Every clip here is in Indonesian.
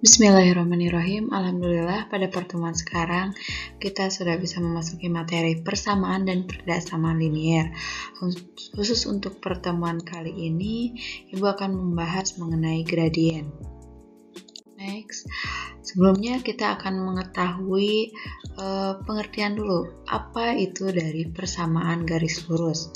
Bismillahirrahmanirrahim. Alhamdulillah pada pertemuan sekarang kita sudah bisa memasuki materi persamaan dan persamaan linier. Khusus untuk pertemuan kali ini, Ibu akan membahas mengenai gradien. Next, sebelumnya kita akan mengetahui pengertian dulu apa itu dari persamaan garis lurus.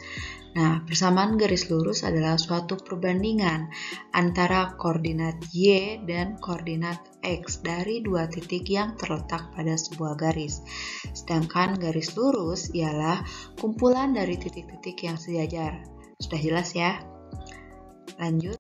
Nah, persamaan garis lurus adalah suatu perbandingan antara koordinat Y dan koordinat X dari dua titik yang terletak pada sebuah garis. Sedangkan garis lurus ialah kumpulan dari titik-titik yang sejajar. Sudah jelas ya? Lanjut.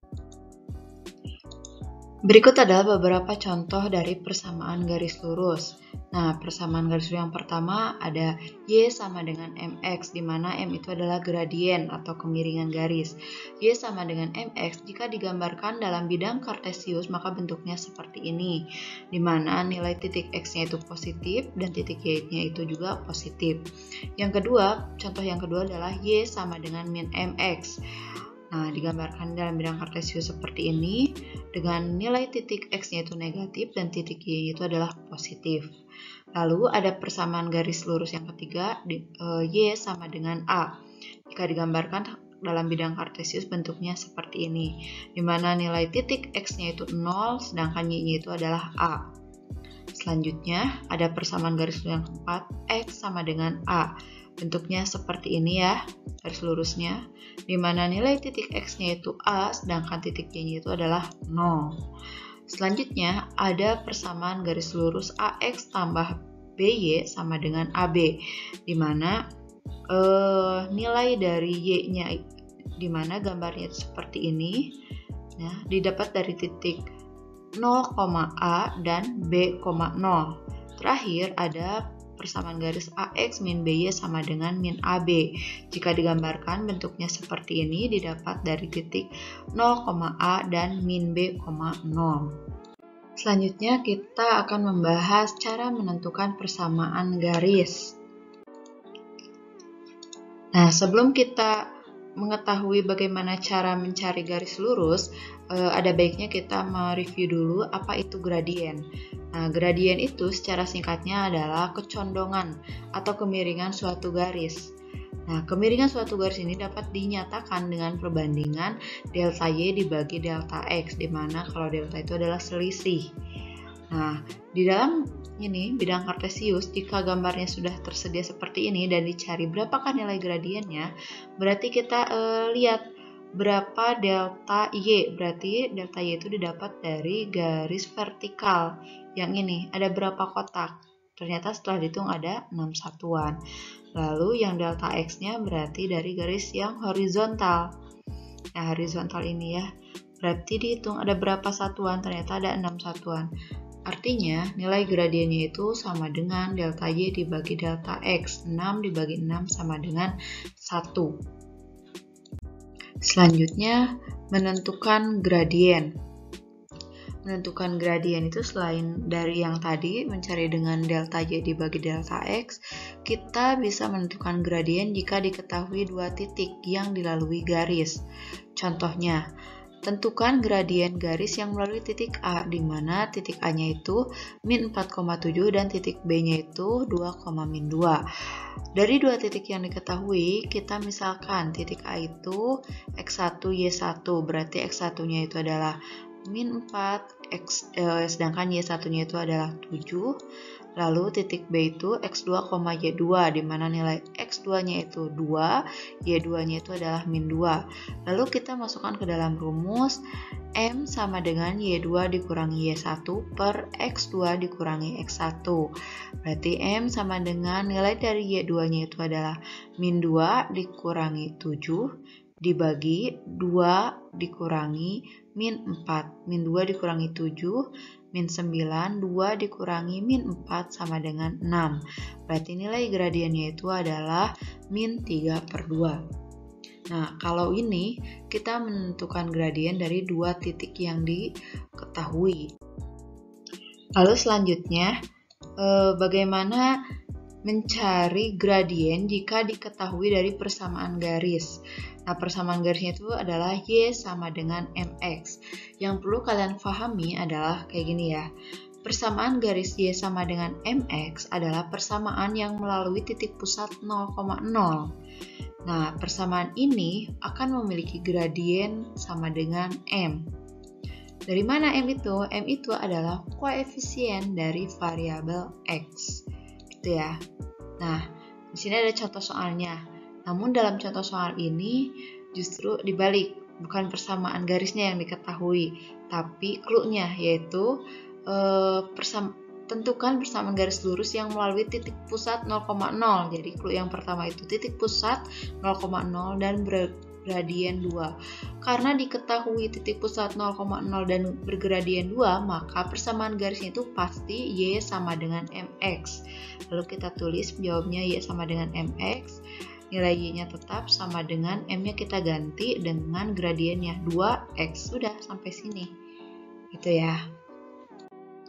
Berikut adalah beberapa contoh dari persamaan garis lurus. Nah, persamaan garis lurus yang pertama ada Y sama dengan MX, di mana M itu adalah gradien atau kemiringan garis. Y sama dengan MX jika digambarkan dalam bidang kartesius maka bentuknya seperti ini, di mana nilai titik X-nya itu positif dan titik Y-nya itu juga positif. Yang kedua, contoh yang kedua adalah Y sama dengan min MX. Nah, digambarkan dalam bidang kartesius seperti ini dengan nilai titik X-nya itu negatif dan titik Y itu adalah positif. Lalu ada persamaan garis lurus yang ketiga, Y sama dengan A. Jika digambarkan dalam bidang kartesius bentuknya seperti ini, di mana nilai titik X-nya itu 0, sedangkan Y-nya itu adalah A. Selanjutnya, ada persamaan garis lurus yang keempat, X sama dengan A. Bentuknya seperti ini ya, garis lurusnya, di mana nilai titik X-nya itu A, sedangkan titik Y-nya itu adalah 0. Selanjutnya, ada persamaan garis lurus AX tambah BY sama dengan AB, di mana nilai dari Y-nya, di mana gambarnya itu seperti ini, ya, didapat dari titik 0,A dan B,0. Terakhir, ada persamaan garis AX min BY sama dengan min AB. Jika digambarkan bentuknya seperti ini didapat dari titik 0,A dan min B,0. Selanjutnya kita akan membahas cara menentukan persamaan garis. Nah, sebelum kita mengetahui bagaimana cara mencari garis lurus, ada baiknya kita mereview dulu apa itu gradien. Nah, gradien itu secara singkatnya adalah kecondongan atau kemiringan suatu garis. Nah, kemiringan suatu garis ini dapat dinyatakan dengan perbandingan delta Y dibagi delta X, di mana kalau delta itu adalah selisih. Nah, di dalam ini bidang kartesius, jika gambarnya sudah tersedia seperti ini dan dicari berapakah nilai gradiennya, berarti kita lihat berapa delta Y. Berarti delta Y itu didapat dari garis vertikal yang ini. Ada berapa kotak? Ternyata setelah dihitung ada 6 satuan. Lalu yang delta X-nya berarti dari garis yang horizontal. Nah, horizontal ini ya. Berarti dihitung ada berapa satuan? Ternyata ada 6 satuan. Artinya, nilai gradiennya itu sama dengan delta Y dibagi delta X. 6 dibagi 6 sama dengan 1. Selanjutnya, menentukan gradien. Menentukan gradien itu selain dari yang tadi, mencari dengan delta Y dibagi delta X, kita bisa menentukan gradien jika diketahui dua titik yang dilalui garis. Contohnya, tentukan gradien garis yang melalui titik A, di mana titik A-nya itu min 4,7 dan titik B-nya itu 2,-2. Dari dua titik yang diketahui, kita misalkan titik A itu X1, Y1, berarti X1-nya itu adalah min 4, sedangkan Y1-nya itu adalah 7. Lalu titik B itu X2, Y2, di mana nilai X2-nya itu 2, Y2-nya itu adalah min 2. Lalu kita masukkan ke dalam rumus M sama dengan Y2 dikurangi Y1 per X2 dikurangi X1. Berarti M sama dengan nilai dari Y2-nya itu adalah min 2 dikurangi 7 dibagi 2 dikurangi min 4. Min 2 dikurangi 7, min 9, 2 dikurangi min 4 sama dengan 6. Berarti nilai gradiennya itu adalah min 3/2. Nah, kalau ini kita menentukan gradien dari dua titik yang diketahui. Lalu selanjutnya, bagaimana mencari gradien jika diketahui dari persamaan garis. Nah, persamaan garisnya itu adalah Y sama dengan MX. Yang perlu kalian pahami adalah kayak gini ya. Persamaan garis Y sama dengan MX adalah persamaan yang melalui titik pusat 0,0. Nah, persamaan ini akan memiliki gradien sama dengan M. Dari mana M itu? M itu adalah koefisien dari variabel X. Gitu ya. Nah, di sini ada contoh soalnya. Namun dalam contoh soal ini justru dibalik. Bukan persamaan garisnya yang diketahui, tapi clue-nya yaitu tentukan persamaan garis lurus yang melalui titik pusat 0,0. Jadi clue yang pertama itu titik pusat 0,0 dan bergradien 2. Karena diketahui titik pusat 0,0 dan bergradien 2, maka persamaan garisnya itu pasti Y sama dengan MX. Lalu kita tulis jawabnya Y sama dengan MX. Nilai Y-nya tetap sama dengan M-nya kita ganti dengan gradiennya 2X. Sudah sampai sini. Gitu ya.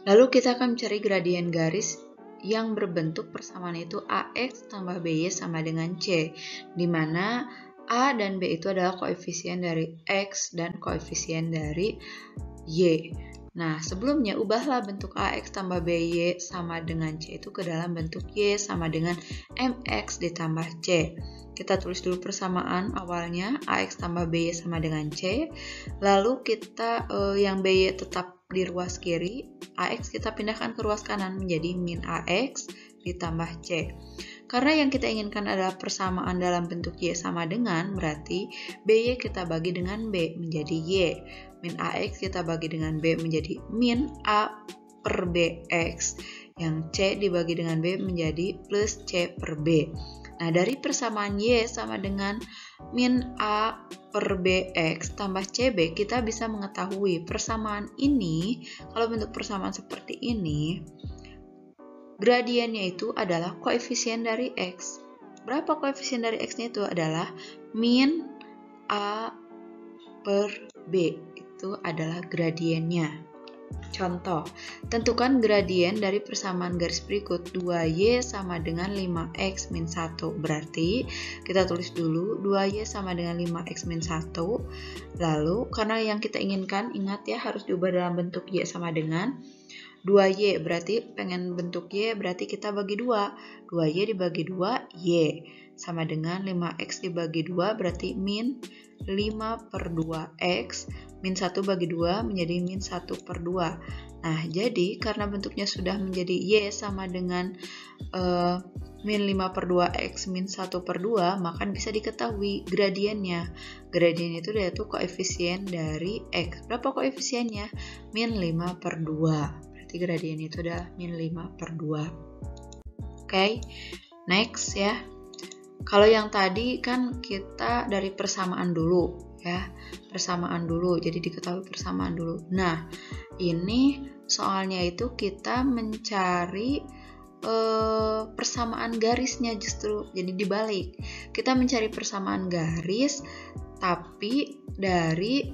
Lalu kita akan mencari gradien garis yang berbentuk persamaan itu AX tambah BY sama dengan C, di mana A dan B itu adalah koefisien dari X dan koefisien dari Y. Nah, sebelumnya ubahlah bentuk AX tambah BY sama dengan C itu ke dalam bentuk Y sama dengan MX ditambah C. Kita tulis dulu persamaan awalnya, AX tambah BY sama dengan C. Lalu kita yang BY tetap di ruas kiri, AX kita pindahkan ke ruas kanan menjadi min AX ditambah C. Karena yang kita inginkan adalah persamaan dalam bentuk Y sama dengan, berarti BY kita bagi dengan B menjadi Y. Min AX kita bagi dengan B menjadi min A per BX. Yang C dibagi dengan B menjadi plus C per B. Nah, dari persamaan Y sama dengan min A per BX tambah CB, kita bisa mengetahui persamaan ini, kalau bentuk persamaan seperti ini, gradiennya itu adalah koefisien dari X. Berapa koefisien dari X-nya itu adalah min A per B. Itu adalah gradiennya. Contoh, tentukan gradien dari persamaan garis berikut 2Y sama dengan 5X min 1. Berarti kita tulis dulu 2Y sama dengan 5X min 1. Lalu karena yang kita inginkan, ingat ya harus diubah dalam bentuk Y sama dengan 2Y. Berarti pengen bentuk Y berarti kita bagi 2. 2Y dibagi 2 Y. Sama dengan 5X dibagi 2 berarti min 5 per 2X. Min 1 bagi 2 menjadi min 1 per 2. Nah, jadi karena bentuknya sudah menjadi Y sama dengan min 5 per 2X min 1 per 2, maka bisa diketahui gradiennya. Gradiennya itu yaitu koefisien dari X. Berapa koefisiennya? Min 5 per 2. Berarti gradiennya itu adalah min 5 per 2. Oke, next ya. Kalau yang tadi kan kita dari persamaan dulu. Ya, persamaan dulu, jadi diketahui persamaan dulu. Nah, ini soalnya itu kita mencari persamaan garisnya justru, jadi dibalik. Kita mencari persamaan garis, tapi dari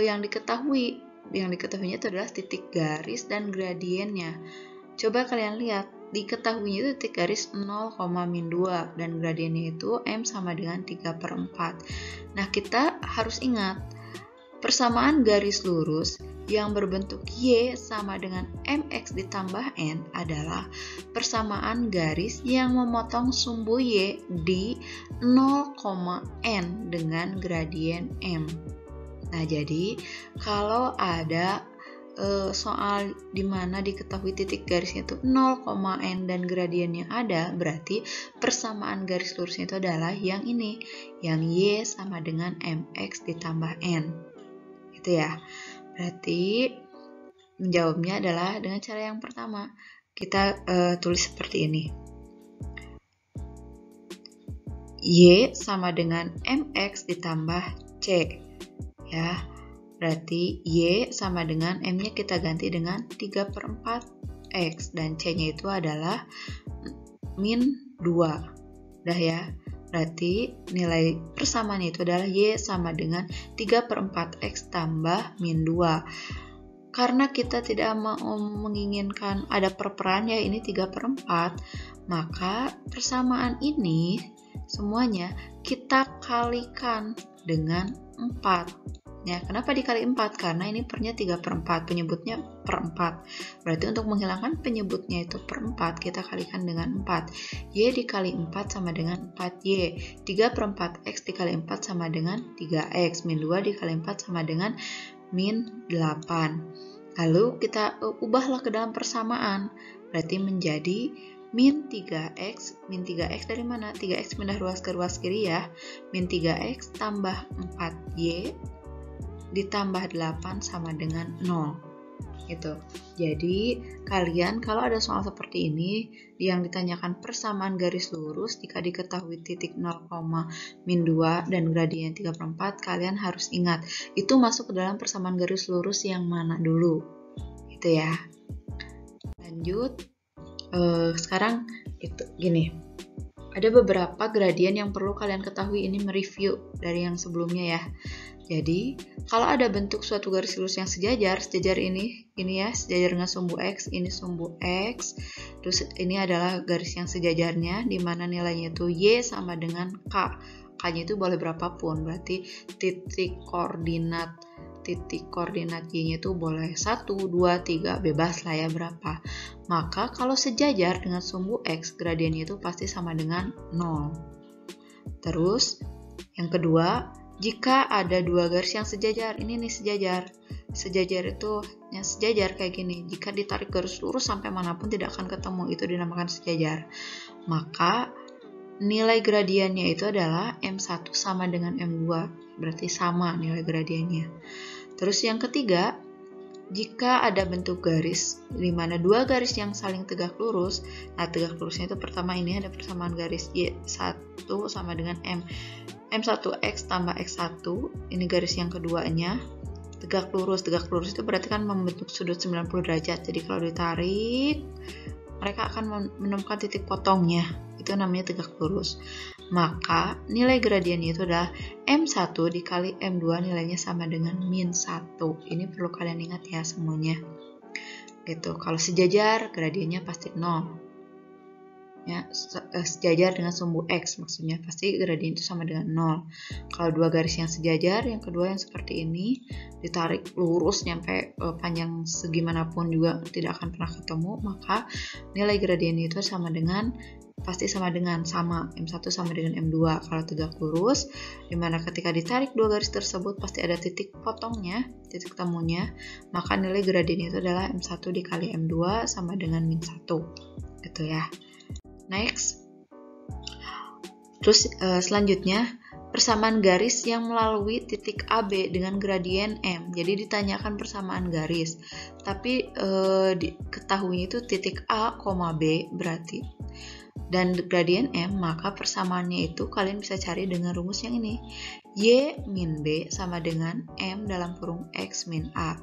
yang diketahuinya itu adalah titik garis dan gradiennya. Coba kalian lihat, diketahuinya itu titik garis 0,-2 dan gradiennya itu M sama dengan 3/4. Nah, kita harus ingat persamaan garis lurus yang berbentuk Y sama dengan MX ditambah N adalah persamaan garis yang memotong sumbu Y di 0,N dengan gradien M. Nah, jadi kalau ada soal dimana diketahui titik garisnya itu 0,N dan gradiennya ada, berarti persamaan garis lurusnya itu adalah yang ini, yang Y sama dengan MX ditambah N. Gitu ya. Berarti menjawabnya adalah dengan cara yang pertama. Kita tulis seperti ini. Y sama dengan MX ditambah C. Ya. Berarti Y sama dengan M-nya kita ganti dengan 3/4X dan C-nya itu adalah min 2. Udah ya. Berarti nilai persamaannya itu adalah Y sama dengan 3/4X tambah min 2. Karena kita tidak menginginkan ada perperan ya, ini 3/4, Maka persamaan ini semuanya kita kalikan dengan 4. Ya, kenapa dikali 4? Karena ini pernya 3/4, penyebutnya per 4. Berarti untuk menghilangkan penyebutnya itu per 4, kita kalikan dengan 4. Y dikali 4 sama dengan 4Y. 3/4X dikali 4 sama dengan 3X. Min 2 dikali 4 sama dengan min 8. Lalu kita ubahlah ke dalam persamaan. Berarti menjadi min 3X. Min 3X dari mana? 3X pindah ruas ke ruas kiri ya. Min 3X tambah 4Y ditambah 8 sama dengan 0. Gitu. Jadi, kalian kalau ada soal seperti ini yang ditanyakan persamaan garis lurus, jika diketahui titik 0, min 2 dan gradien 3/4, kalian harus ingat itu masuk ke dalam persamaan garis lurus yang mana dulu. Gitu ya. Lanjut. Sekarang itu gini. Ada beberapa gradien yang perlu kalian ketahui, ini mereview dari yang sebelumnya ya. Jadi, kalau ada bentuk suatu garis lurus yang sejajar ini ya, sejajar dengan sumbu X, ini sumbu X, terus ini adalah garis yang sejajarnya, di mana nilainya itu Y sama dengan K. K-nya itu boleh berapapun, berarti titik koordinat Y-nya itu boleh 1, 2, 3, bebas lah ya berapa. Maka kalau sejajar dengan sumbu X, gradiennya itu pasti sama dengan 0. Terus, yang kedua, jika ada dua garis yang sejajar, ini nih sejajar itu yang sejajar kayak gini, jika ditarik garis lurus sampai manapun tidak akan ketemu, itu dinamakan sejajar. Maka nilai gradiennya itu adalah M1 sama dengan M2, berarti sama nilai gradiennya. Terus yang ketiga, jika ada bentuk garis di mana dua garis yang saling tegak lurus, nah tegak lurusnya itu pertama ini ada persamaan garis Y1 sama dengan M1X tambah X1, ini garis yang keduanya, tegak lurus itu berarti kan membentuk sudut 90 derajat, jadi kalau ditarik, mereka akan menemukan titik potongnya, itu namanya tegak lurus. Maka nilai gradiennya itu adalah M1 dikali M2, nilainya sama dengan min 1, ini perlu kalian ingat ya semuanya. Gitu. Kalau sejajar, gradiennya pasti 0. Ya, sejajar dengan sumbu X maksudnya pasti gradien itu sama dengan 0. Kalau dua garis yang sejajar, yang kedua yang seperti ini ditarik lurus nyampe panjang segimanapun juga tidak akan pernah ketemu, maka nilai gradien itu pasti sama dengan M1 sama dengan M2 kalau tegak lurus, dimana ketika ditarik dua garis tersebut pasti ada titik potongnya, titik temunya, maka nilai gradien itu adalah M1 dikali M2 sama dengan min 1 gitu ya. Next. Terus selanjutnya persamaan garis yang melalui titik AB dengan gradien M. Jadi ditanyakan persamaan garis, tapi diketahui itu titik A, B berarti dan gradien M, maka persamaannya itu kalian bisa cari dengan rumus yang ini. Y min B sama dengan M dalam kurung X min A.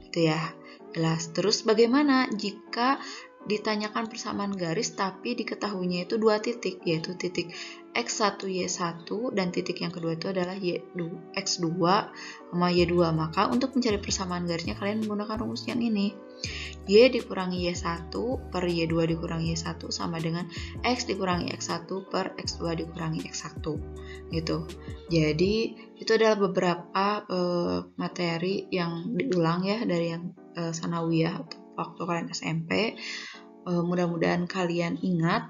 Gitu ya. Jelas. Terus bagaimana jika ditanyakan persamaan garis tapi diketahuinya itu dua titik, yaitu titik X1 Y1 dan titik yang kedua itu adalah X2 sama Y2. Maka untuk mencari persamaan garisnya kalian menggunakan rumus yang ini. Y dikurangi Y1 per Y2 dikurangi Y1 sama dengan X dikurangi X1 per X2 dikurangi X1 gitu. Jadi itu adalah beberapa materi yang diulang ya dari yang sanawiyah waktu kalian SMP. Mudah-mudahan kalian ingat.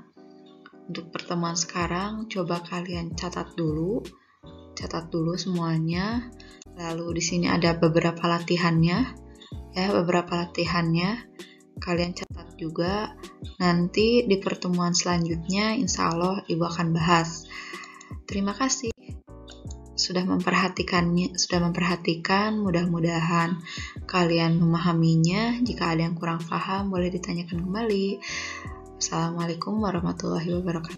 Untuk pertemuan sekarang coba kalian catat dulu semuanya. Lalu di sini ada beberapa latihannya ya, kalian catat juga. Nanti di pertemuan selanjutnya insya Allah Ibu akan bahas. Terima kasih sudah memperhatikan, mudah-mudahan kalian memahaminya. Jika ada yang kurang paham boleh ditanyakan kembali. Assalamualaikum warahmatullahi wabarakatuh.